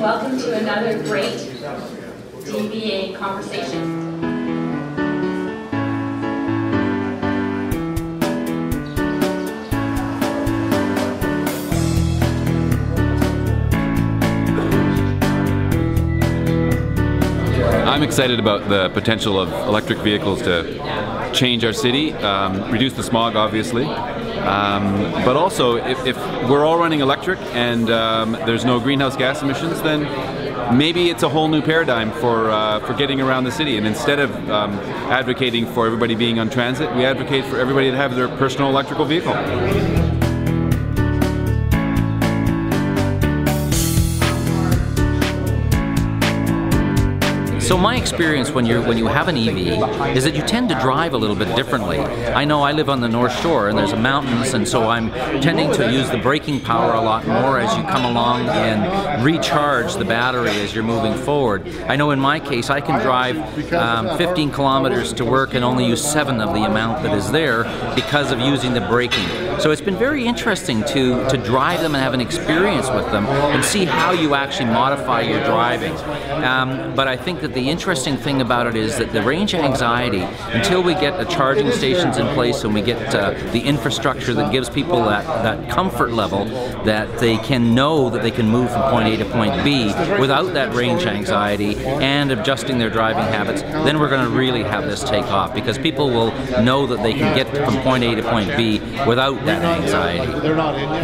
and welcome to another great DVA conversation. I'm excited about the potential of electric vehicles to change our city, reduce the smog obviously, but also if we're all running electric and there's no greenhouse gas emissions, then maybe it's a whole new paradigm for getting around the city. And instead of advocating for everybody being on transit, we advocate for everybody to have their personal electrical vehicle. So my experience when you have an EV is that you tend to drive a little bit differently. I know I live on the North Shore and there's mountains, and so I'm tending to use the braking power a lot more as you come along and recharge the battery as you're moving forward. I know in my case I can drive 15 kilometers to work and only use 7 of the amount that is there because of using the braking. So it's been very interesting to drive them and have an experience with them and see how you actually modify your driving. But I think that the interesting thing about it is that the range anxiety, until we get the charging stations in place and we get the infrastructure that gives people that comfort level that they can know that they can move from point A to point B without that range anxiety and adjusting their driving habits, then we're going to really have this take off, because people will know that they can get from point A to point B without that anxiety.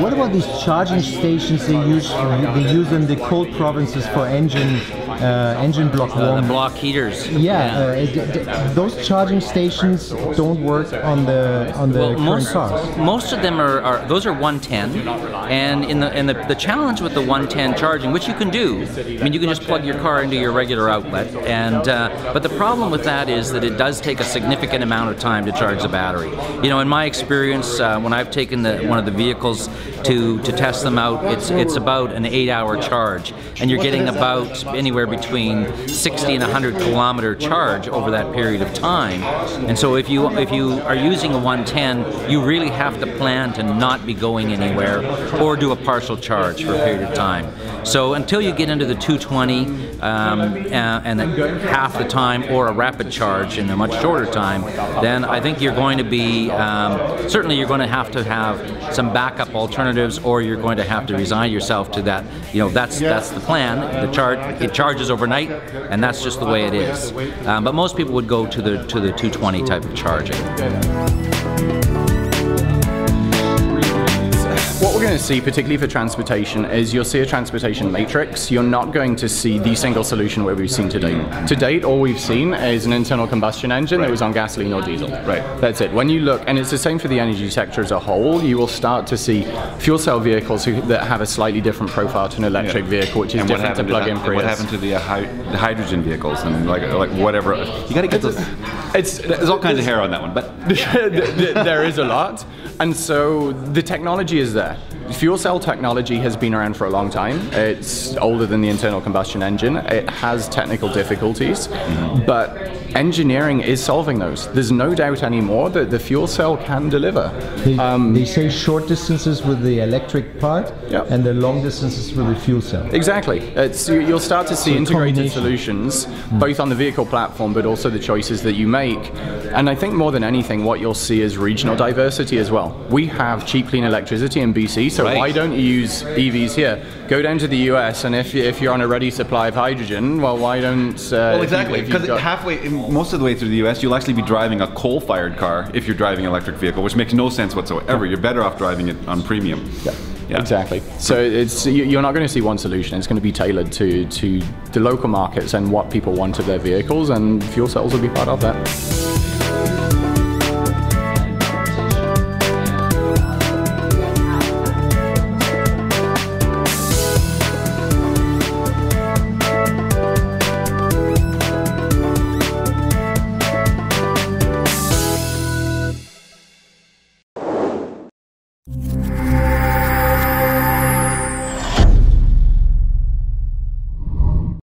What about these charging stations they use in the cold provinces for engine block warming? The block heaters. Yeah, those charging stations don't work on the current cars. Most of them those are 110, and the challenge with the 110 charging, which you can do, I mean, you can just plug your car into your regular outlet, and but the problem with that is that it does take a significant amount of time to charge the battery. You know, in my experience, when I've taken one of the vehicles to test them out, it's about an 8-hour charge, and you're getting about anywhere between 60 and 100 kilometer charge over that period of time. And so if you are using a 110, you really have to plan to not be going anywhere or do a partial charge for a period of time. So until you get into the 220 and half the time, or a rapid charge in a much shorter time, then I think you're going to be certainly you're going to have some backup alternatives, or you're going to have to resign yourself to that. You know, that's the plan. It charges overnight, and that's just the way it is. But most people would go to the 220 type of charging. What we're going to see, particularly for transportation, is you'll see a transportation matrix. You're not going to see the single solution where we've seen to date. To date, all we've seen is an internal combustion engine that was on gasoline or diesel. Right. That's it. When you look, and it's the same for the energy sector as a whole, you will start to see fuel cell vehicles that have a slightly different profile to an electric vehicle, which is different to plug-in Prius. What happened to the hydrogen vehicles and like whatever? You got to get those. There's all kinds of hair on that one, but there is a lot. And so the technology is there. Fuel cell technology has been around for a long time. It's older than the internal combustion engine. It has technical difficulties, but engineering is solving those. There's no doubt anymore that the fuel cell can deliver. They say short distances with the electric part, yep, and the long distances with the fuel cell. Exactly. You'll start to see integrated solutions, both on the vehicle platform, but also the choices that you make. And I think more than anything, what you'll see is regional diversity as well. We have cheap, clean electricity in BC, so why don't you use EVs here? Go down to the US, and if you're on a ready supply of hydrogen, well, why don't... well, exactly, because most of the way through the US, you'll actually be driving a coal-fired car if you're driving an electric vehicle, which makes no sense whatsoever. You're better off driving it on premium. Yeah. Yeah. Exactly. So you're not going to see one solution. It's going to be tailored to the local markets and what people want of their vehicles, and fuel cells will be part of that.